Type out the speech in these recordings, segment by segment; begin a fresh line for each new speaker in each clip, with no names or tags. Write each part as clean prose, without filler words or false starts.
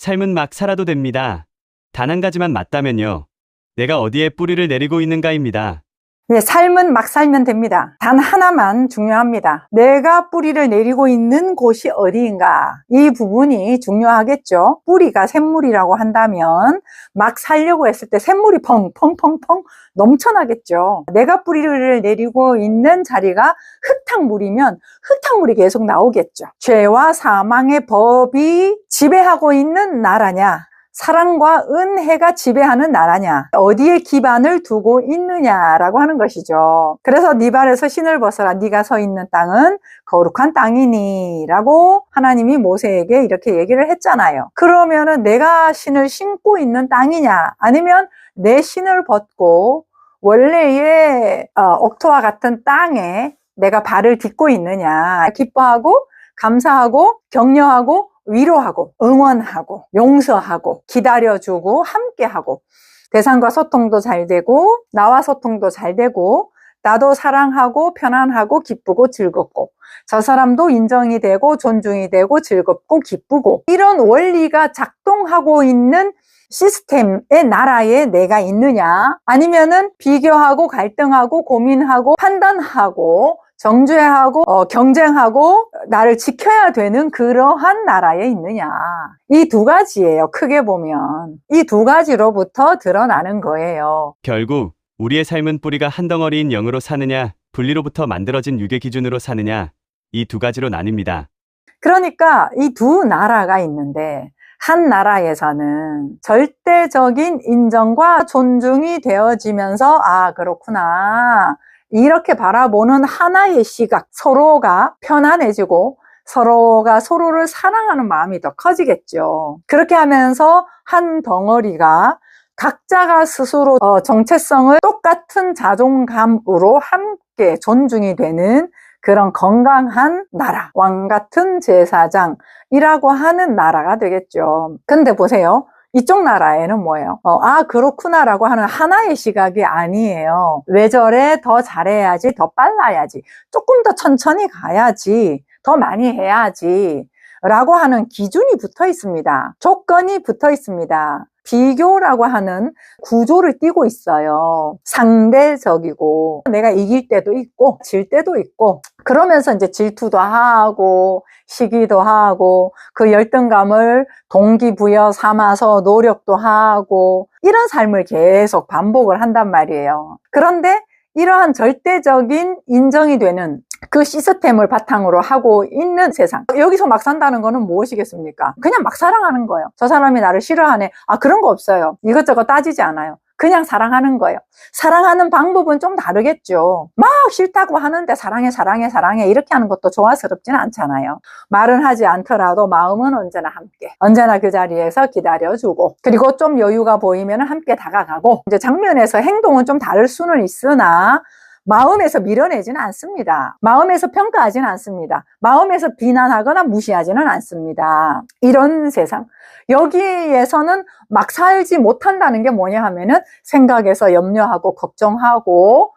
삶은 막 살아도 됩니다. 단 한 가지만 맞다면요. 내가 어디에 뿌리를 내리고 있는가입니다.
네, 삶은 막 살면 됩니다. 단 하나만 중요합니다. 내가 뿌리를 내리고 있는 곳이 어디인가? 이 부분이 중요하겠죠. 뿌리가 샘물이라고 한다면 막 살려고 했을 때 샘물이 펑펑펑펑 넘쳐나겠죠. 내가 뿌리를 내리고 있는 자리가 흙탕물이면 흙탕물이 계속 나오겠죠. 죄와 사망의 법이 지배하고 있는 나라냐? 사랑과 은혜가 지배하는 나라냐, 어디에 기반을 두고 있느냐라고 하는 것이죠. 그래서 네 발에서 신을 벗어라. 네가 서 있는 땅은 거룩한 땅이니 라고 하나님이 모세에게 이렇게 얘기를 했잖아요. 그러면은 내가 신을 신고 있는 땅이냐, 아니면 내 신을 벗고 원래의 옥토와 같은 땅에 내가 발을 딛고 있느냐. 기뻐하고 감사하고 격려하고 위로하고 응원하고 용서하고 기다려주고 함께하고 대상과 소통도 잘 되고 나와 소통도 잘 되고 나도 사랑하고 편안하고 기쁘고 즐겁고 저 사람도 인정이 되고 존중이 되고 즐겁고 기쁘고 이런 원리가 작동하고 있는 시스템의 나라에 내가 있느냐, 아니면은 비교하고 갈등하고 고민하고 판단하고 정죄하고 경쟁하고 나를 지켜야 되는 그러한 나라에 있느냐. 이 두 가지예요. 크게 보면 이 두 가지로부터 드러나는 거예요.
결국 우리의 삶은 뿌리가 한 덩어리인 영으로 사느냐, 분리로부터 만들어진 육의 기준으로 사느냐, 이 두 가지로 나뉩니다.
그러니까 이 두 나라가 있는데 한 나라에서는 절대적인 인정과 존중이 되어지면서 아, 그렇구나, 이렇게 바라보는 하나의 시각, 서로가 편안해지고 서로가 서로를 사랑하는 마음이 더 커지겠죠. 그렇게 하면서 한 덩어리가 각자가 스스로 정체성을 똑같은 자존감으로 함께 존중이 되는 그런 건강한 나라, 왕같은 제사장이라고 하는 나라가 되겠죠. 근데 보세요. 이쪽 나라에는 뭐예요? 아, 그렇구나라고 하는 하나의 시각이 아니에요. 왜 저래? 더 잘해야지, 더 빨라야지, 조금 더 천천히 가야지, 더 많이 해야지 라고 하는 기준이 붙어 있습니다. 조건이 붙어 있습니다. 비교라고 하는 구조를 띠고 있어요. 상대적이고 내가 이길 때도 있고 질 때도 있고, 그러면서 이제 질투도 하고 시기도 하고 그 열등감을 동기부여 삼아서 노력도 하고 이런 삶을 계속 반복을 한단 말이에요. 그런데 이러한 절대적인 인정이 되는 그 시스템을 바탕으로 하고 있는 세상, 여기서 막 산다는 거는 무엇이겠습니까? 그냥 막 사랑하는 거예요. 저 사람이 나를 싫어하네, 아, 그런 거 없어요. 이것저것 따지지 않아요. 그냥 사랑하는 거예요. 사랑하는 방법은 좀 다르겠죠. 막 싫다고 하는데 사랑해 사랑해 사랑해 이렇게 하는 것도 조화스럽지는 않잖아요. 말은 하지 않더라도 마음은 언제나 함께, 언제나 그 자리에서 기다려주고, 그리고 좀 여유가 보이면 함께 다가가고, 이제 장면에서 행동은 좀 다를 수는 있으나 마음에서 밀어내지는 않습니다. 마음에서 평가하지는 않습니다. 마음에서 비난하거나 무시하지는 않습니다. 이런 세상. 여기에서는 막 살지 못한다는 게 뭐냐 하면은 생각에서 염려하고 걱정하고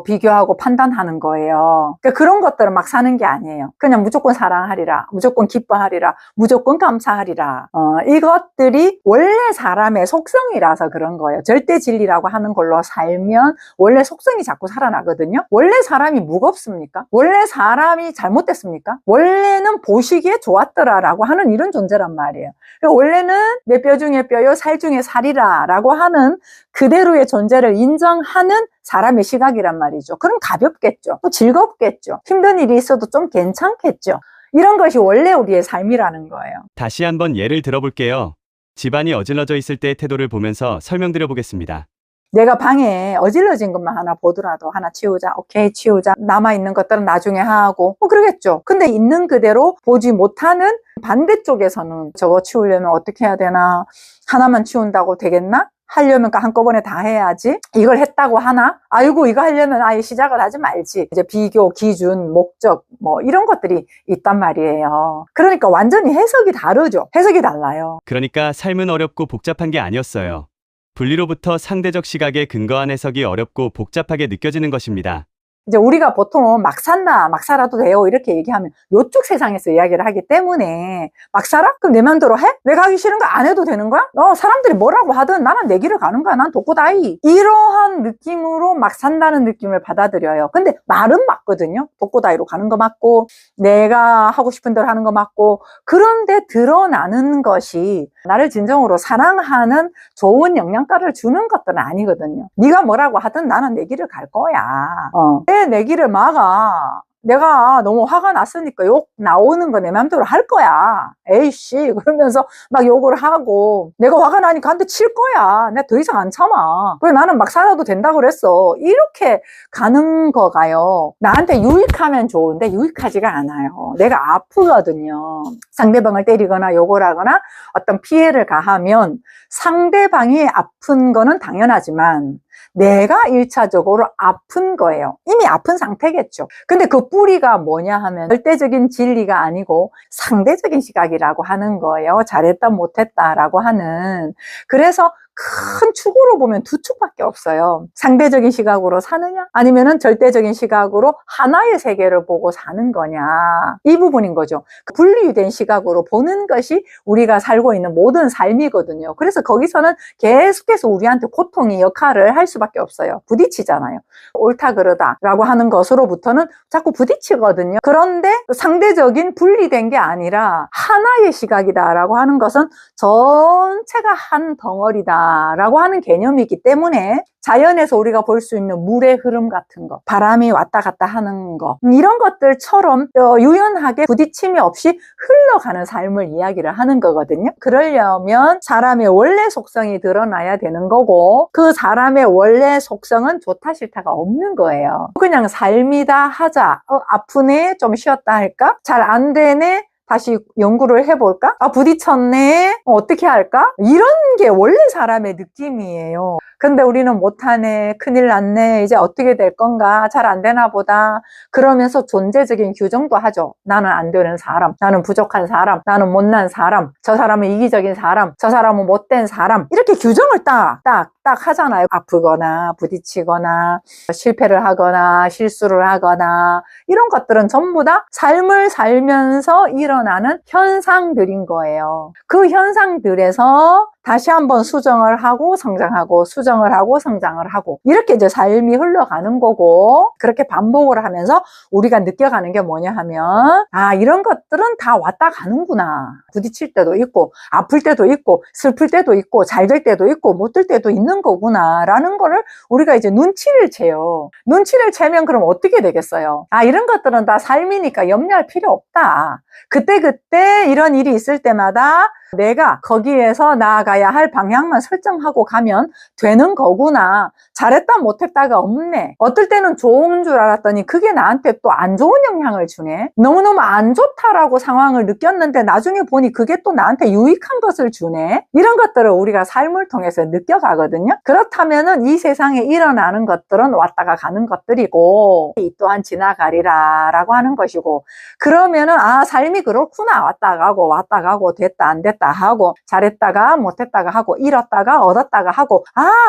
비교하고 판단하는 거예요. 그러니까 그런 것들은 막 사는 게 아니에요. 그냥 무조건 사랑하리라, 무조건 기뻐하리라, 무조건 감사하리라. 이것들이 원래 사람의 속성이라서 그런 거예요. 절대 진리라고 하는 걸로 살면 원래 속성이 자꾸 살아나거든요. 원래 사람이 무겁습니까? 원래 사람이 잘못됐습니까? 원래는 보시기에 좋았더라라고 하는 이런 존재란 말이에요. 그러니까 원래는 내 뼈 중에 뼈요, 살 중에 살이라 라고 하는 그대로의 존재를 인정하는 사람의 시각이란 말이죠. 그럼 가볍겠죠. 또 즐겁겠죠. 힘든 일이 있어도 좀 괜찮겠죠. 이런 것이 원래 우리의 삶이라는 거예요.
다시 한번 예를 들어볼게요. 집안이 어질러져 있을 때의 태도를 보면서 설명드려 보겠습니다.
내가 방에 어질러진 것만 하나 보더라도 하나 치우자, 오케이 치우자, 남아있는 것들은 나중에 하고 그러겠죠. 근데 있는 그대로 보지 못하는 반대쪽에서는 저거 치우려면 어떻게 해야 되나, 하나만 치운다고 되겠나? 하려면 한꺼번에 다 해야지. 이걸 했다고 하나? 아이고, 이거 하려면 아예 시작을 하지 말지. 이제 비교, 기준, 목적 뭐 이런 것들이 있단 말이에요. 그러니까 완전히 해석이 다르죠. 해석이 달라요.
그러니까 삶은 어렵고 복잡한 게 아니었어요. 분리로부터 상대적 시각에 근거한 해석이 어렵고 복잡하게 느껴지는 것입니다.
이제 우리가 보통 막 산다, 막 살아도 돼요 이렇게 얘기하면 요쪽 세상에서 이야기를 하기 때문에 막 살아? 그럼 내 맘대로 해? 내가 하기 싫은 거 안 해도 되는 거야? 사람들이 뭐라고 하든 나는 내 길을 가는 거야. 난 독고다이. 이러한 느낌으로 막 산다는 느낌을 받아들여요. 근데 말은 맞거든요. 독고다이로 가는 거 맞고 내가 하고 싶은 대로 하는 거 맞고, 그런데 드러나는 것이 나를 진정으로 사랑하는 좋은 영양가를 주는 것들은 아니거든요. 네가 뭐라고 하든 나는 내 길을 갈 거야. 왜 내 길을 막아? 내가 너무 화가 났으니까 욕 나오는 거 내 맘대로 할 거야. 에이씨 그러면서 막 욕을 하고, 내가 화가 나니까 한 대 칠 거야. 내가 더 이상 안 참아. 왜 나는 막 살아도 된다고 그랬어. 이렇게 가는 거가요, 나한테 유익하면 좋은데 유익하지가 않아요. 내가 아프거든요. 상대방을 때리거나 욕을 하거나 어떤 피해를 가하면 상대방이 아픈 거는 당연하지만 내가 1차적으로 아픈 거예요. 이미 아픈 상태겠죠. 근데 그 뿌리가 뭐냐 하면 절대적인 진리가 아니고 상대적인 시각이라고 하는 거예요. 잘했다 못했다라고 하는. 그래서 큰 축으로 보면 두 축밖에 없어요. 상대적인 시각으로 사느냐 아니면은 절대적인 시각으로 하나의 세계를 보고 사는 거냐, 이 부분인 거죠. 분리된 시각으로 보는 것이 우리가 살고 있는 모든 삶이거든요. 그래서 거기서는 계속해서 우리한테 고통의 역할을 할 수밖에 없어요. 부딪히잖아요. 옳다 그르다 라고 하는 것으로부터는 자꾸 부딪히거든요. 그런데 상대적인 분리된 게 아니라 하나의 시각이다 라고 하는 것은 전체가 한 덩어리다 라고 하는 개념이기 때문에 자연에서 우리가 볼 수 있는 물의 흐름 같은 거, 바람이 왔다 갔다 하는 거, 이런 것들처럼 유연하게 부딪힘이 없이 흘러가는 삶을 이야기를 하는 거거든요. 그러려면 사람의 원래 속성이 드러나야 되는 거고, 그 사람의 원래 속성은 좋다 싫다가 없는 거예요. 그냥 삶이다 하자. 아프네 좀 쉬었다 할까? 잘 안 되네 다시 연구를 해볼까? 부딪혔네? 어떻게 할까? 이런 게 원래 사람의 느낌이에요. 근데 우리는 못하네, 큰일 났네, 이제 어떻게 될 건가, 잘 안 되나 보다 그러면서 존재적인 규정도 하죠. 나는 안 되는 사람, 나는 부족한 사람, 나는 못난 사람, 저 사람은 이기적인 사람, 저 사람은 못된 사람, 이렇게 규정을 딱 하잖아요. 아프거나 부딪히거나 실패를 하거나 실수를 하거나, 이런 것들은 전부 다 삶을 살면서 일어나는 현상들인 거예요. 그 현상들에서 다시 한번 수정을 하고 성장하고 수정을 하고 성장을 하고, 이렇게 이제 삶이 흘러가는 거고, 그렇게 반복을 하면서 우리가 느껴가는 게 뭐냐 하면, 이런 것들은 다 왔다 가는구나. 부딪힐 때도 있고 아플 때도 있고 슬플 때도 있고 잘 될 때도 있고 못 될 때도 있는 거구나 라는 거를 우리가 이제 눈치를 채요. 눈치를 채면 그럼 어떻게 되겠어요? 이런 것들은 다 삶이니까 염려할 필요 없다. 그때 이런 일이 있을 때마다 내가 거기에서 나아가야 할 방향만 설정하고 가면 되는 거구나. 잘했다 못했다가 없네. 어떨 때는 좋은 줄 알았더니 그게 나한테 또 안 좋은 영향을 주네. 너무너무 안 좋다라고 상황을 느꼈는데 나중에 보니 그게 또 나한테 유익한 것을 주네. 이런 것들을 우리가 삶을 통해서 느껴가거든요. 그렇다면은 이 세상에 일어나는 것들은 왔다가 가는 것들이고, 이 또한 지나가리라 라고 하는 것이고, 그러면은 삶이 그렇구나. 왔다 가고 됐다 안 됐다 하고, 잘했다가 못했다가 하고, 잃었다가 얻었다가 하고,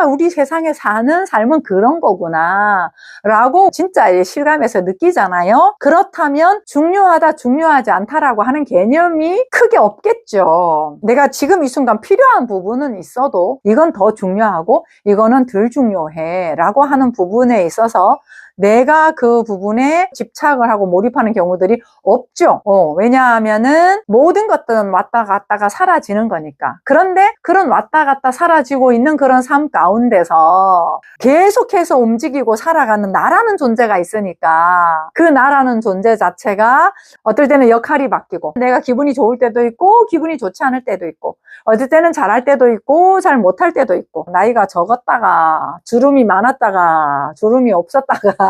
우리 세상에 사는 삶은 그런 거구나 라고 진짜 실감해서 느끼잖아요. 그렇다면 중요하다 중요하지 않다라고 하는 개념이 크게 없겠죠. 내가 지금 이 순간 필요한 부분은 있어도 이건 더 중요하고 이거는 덜 중요해 라고 하는 부분에 있어서 내가 그 부분에 집착을 하고 몰입하는 경우들이 없죠. 왜냐하면은 모든 것들은 왔다 갔다가 사라지는 거니까. 그런데 그런 왔다 갔다 사라지고 있는 그런 삶 가운데서 계속해서 움직이고 살아가는 나라는 존재가 있으니까, 그 나라는 존재 자체가 어떨 때는 역할이 바뀌고, 내가 기분이 좋을 때도 있고 기분이 좋지 않을 때도 있고, 어떨 때는 잘할 때도 있고 잘 못할 때도 있고, 나이가 적었다가 주름이 많았다가 주름이 없었다가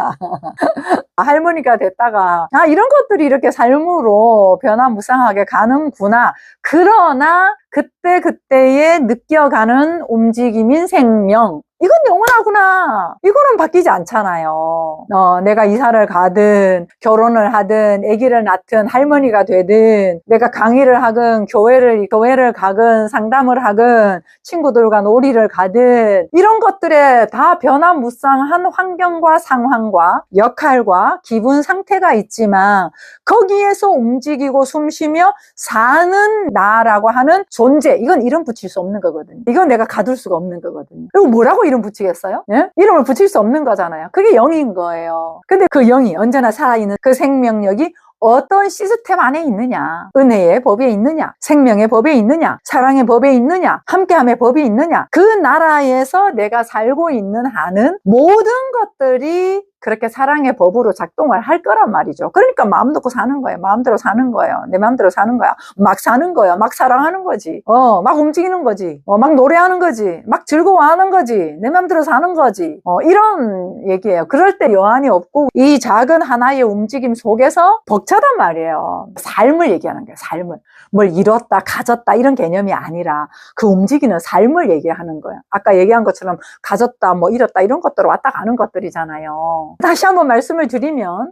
할머니가 됐다가 이런 것들이 이렇게 삶으로 변화무쌍하게 가는구나. 그러나 그때그때에 느껴가는 움직임인 생명, 이건 영원하구나. 이거는 바뀌지 않잖아요. 내가 이사를 가든 결혼을 하든 아기를 낳든 할머니가 되든 내가 강의를 하든 교회를 가든 상담을 하든 친구들과 놀이를 가든 이런 것들에 다 변화무쌍한 환경과 상황과 역할과 기분 상태가 있지만 거기에서 움직이고 숨쉬며 사는 나라고 하는 존재, 이건 이름 붙일 수 없는 거거든요. 이건 내가 가둘 수가 없는 거거든요. 그리고 뭐라고 이름 붙이겠어요? 예? 이름을 붙일 수 없는 거잖아요. 그게 영인 거예요. 근데 그 영이 언제나 살아있는 그 생명력이 어떤 시스템 안에 있느냐, 은혜의 법에 있느냐, 생명의 법에 있느냐, 사랑의 법에 있느냐, 함께함의 법이 있느냐, 그 나라에서 내가 살고 있는 한은 모든 것들이 그렇게 사랑의 법으로 작동을 할 거란 말이죠. 그러니까 마음 놓고 사는 거예요. 마음대로 사는 거예요. 내 마음대로 사는 거야. 막 사는 거예요. 막 사랑하는 거지. 막 움직이는 거지. 막 노래하는 거지. 막 즐거워하는 거지. 내 마음대로 사는 거지. 이런 얘기예요. 그럴 때 여한이 없고 이 작은 하나의 움직임 속에서 벅차단 말이에요. 삶을 얘기하는 거예요. 삶을. 뭘 잃었다, 가졌다 이런 개념이 아니라 그 움직이는 삶을 얘기하는 거예요. 아까 얘기한 것처럼 가졌다, 뭐 잃었다 이런 것들 왔다 가는 것들이잖아요. 다시 한번 말씀을 드리면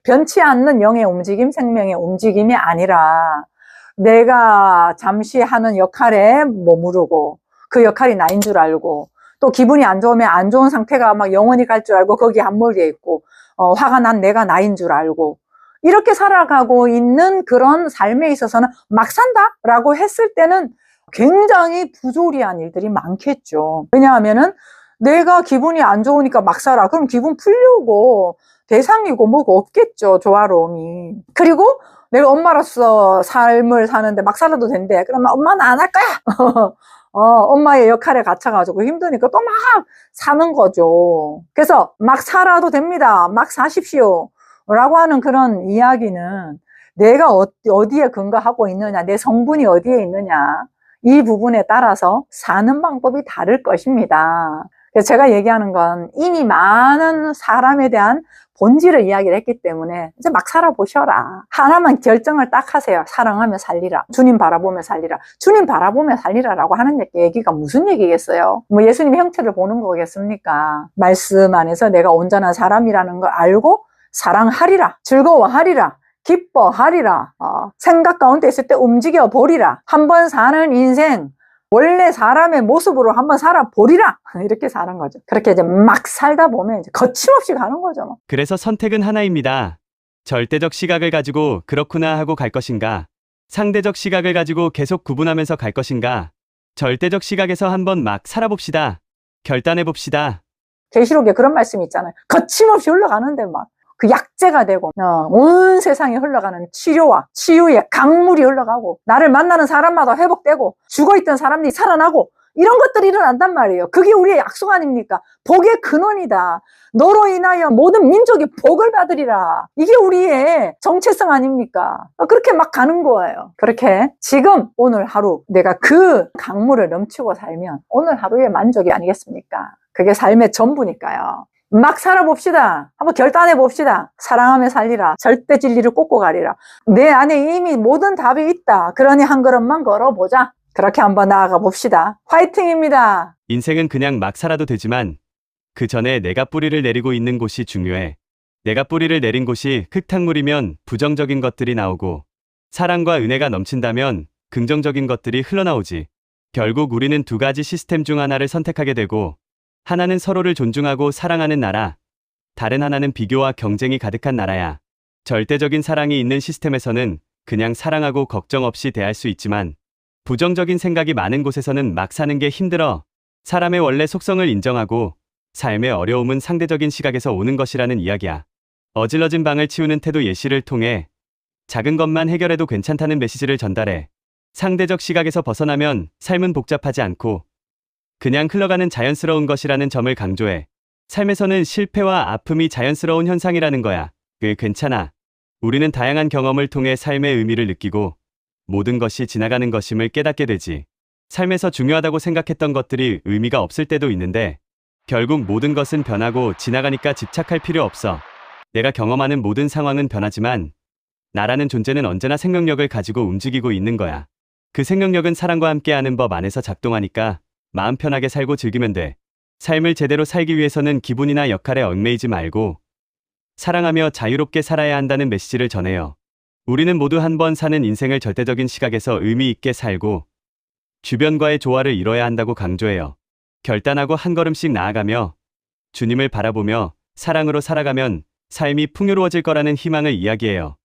변치 않는 영의 움직임, 생명의 움직임이 아니라 내가 잠시 하는 역할에 머무르고 그 역할이 나인 줄 알고 또 기분이 안 좋으면 안 좋은 상태가 막 영원히 갈 줄 알고 거기 앞머리에 있고 화가 난 내가 나인 줄 알고 이렇게 살아가고 있는 그런 삶에 있어서는 막 산다라고 했을 때는 굉장히 부조리한 일들이 많겠죠. 왜냐하면은 내가 기분이 안 좋으니까 막 살아. 그럼 기분 풀려고 대상이고 뭐가 없겠죠. 조화로움이. 그리고 내가 엄마로서 삶을 사는데 막 살아도 된대. 그러면 엄마는 안 할 거야. 엄마의 역할에 갇혀가지고 힘드니까 또 막 사는 거죠. 그래서 막 살아도 됩니다. 막 사십시오. 라고 하는 그런 이야기는 내가 어디에 근거하고 있느냐, 내 성분이 어디에 있느냐, 이 부분에 따라서 사는 방법이 다를 것입니다. 그래서 제가 얘기하는 건 이미 많은 사람에 대한 본질을 이야기를 했기 때문에 이제 막 살아보셔라. 하나만 결정을 딱 하세요. 사랑하며 살리라. 주님 바라보며 살리라. 주님 바라보며 살리라라고 하는 얘기가 무슨 얘기겠어요? 뭐 예수님의 형태를 보는 거겠습니까? 말씀 안에서 내가 온전한 사람이라는 걸 알고 사랑하리라. 즐거워하리라. 기뻐하리라. 생각 가운데 있을 때 움직여 보리라. 한번 사는 인생 원래 사람의 모습으로 한번 살아보리라. 이렇게 사는 거죠. 그렇게 이제 막 살다 보면 이제 거침없이 가는 거죠.
그래서 선택은 하나입니다. 절대적 시각을 가지고 그렇구나 하고 갈 것인가, 상대적 시각을 가지고 계속 구분하면서 갈 것인가. 절대적 시각에서 한번 막 살아봅시다. 결단해봅시다.
계시록에 그런 말씀이 있잖아요. 거침없이 흘러가는데 막 그 약재가 되고 온 세상에 흘러가는 치료와 치유의 강물이 흘러가고 나를 만나는 사람마다 회복되고 죽어있던 사람들이 살아나고 이런 것들이 일어난단 말이에요. 그게 우리의 약속 아닙니까? 복의 근원이다. 너로 인하여 모든 민족이 복을 받으리라. 이게 우리의 정체성 아닙니까? 그렇게 막 가는 거예요. 그렇게 지금 오늘 하루 내가 그 강물을 넘치고 살면 오늘 하루의 만족이 아니겠습니까? 그게 삶의 전부니까요. 막 살아봅시다. 한번 결단해 봅시다. 사랑하며 살리라. 절대 진리를 꽂고 가리라. 내 안에 이미 모든 답이 있다. 그러니 한 걸음만 걸어보자. 그렇게 한번 나아가 봅시다. 화이팅입니다.
인생은 그냥 막 살아도 되지만 그 전에 내가 뿌리를 내리고 있는 곳이 중요해. 내가 뿌리를 내린 곳이 흙탕물이면 부정적인 것들이 나오고 사랑과 은혜가 넘친다면 긍정적인 것들이 흘러나오지. 결국 우리는 두 가지 시스템 중 하나를 선택하게 되고 하나는 서로를 존중하고 사랑하는 나라, 다른 하나는 비교와 경쟁이 가득한 나라야. 절대적인 사랑이 있는 시스템에서는 그냥 사랑하고 걱정 없이 대할 수 있지만 부정적인 생각이 많은 곳에서는 막 사는 게 힘들어. 사람의 원래 속성을 인정하고 삶의 어려움은 상대적인 시각에서 오는 것이라는 이야기야. 어질러진 방을 치우는 태도 예시를 통해 작은 것만 해결해도 괜찮다는 메시지를 전달해. 상대적 시각에서 벗어나면 삶은 복잡하지 않고 그냥 흘러가는 자연스러운 것이라는 점을 강조해. 삶에서는 실패와 아픔이 자연스러운 현상이라는 거야. 괜찮아. 우리는 다양한 경험을 통해 삶의 의미를 느끼고 모든 것이 지나가는 것임을 깨닫게 되지. 삶에서 중요하다고 생각했던 것들이 의미가 없을 때도 있는데 결국 모든 것은 변하고 지나가니까 집착할 필요 없어. 내가 경험하는 모든 상황은 변하지만 나라는 존재는 언제나 생명력을 가지고 움직이고 있는 거야. 그 생명력은 사랑과 함께하는 법 안에서 작동하니까 마음 편하게 살고 즐기면 돼. 삶을 제대로 살기 위해서는 기분이나 역할에 얽매이지 말고 사랑하며 자유롭게 살아야 한다는 메시지를 전해요. 우리는 모두 한 번 사는 인생을 절대적인 시각에서 의미 있게 살고 주변과의 조화를 이뤄야 한다고 강조해요. 결단하고 한 걸음씩 나아가며 주님을 바라보며 사랑으로 살아가면 삶이 풍요로워질 거라는 희망을 이야기해요.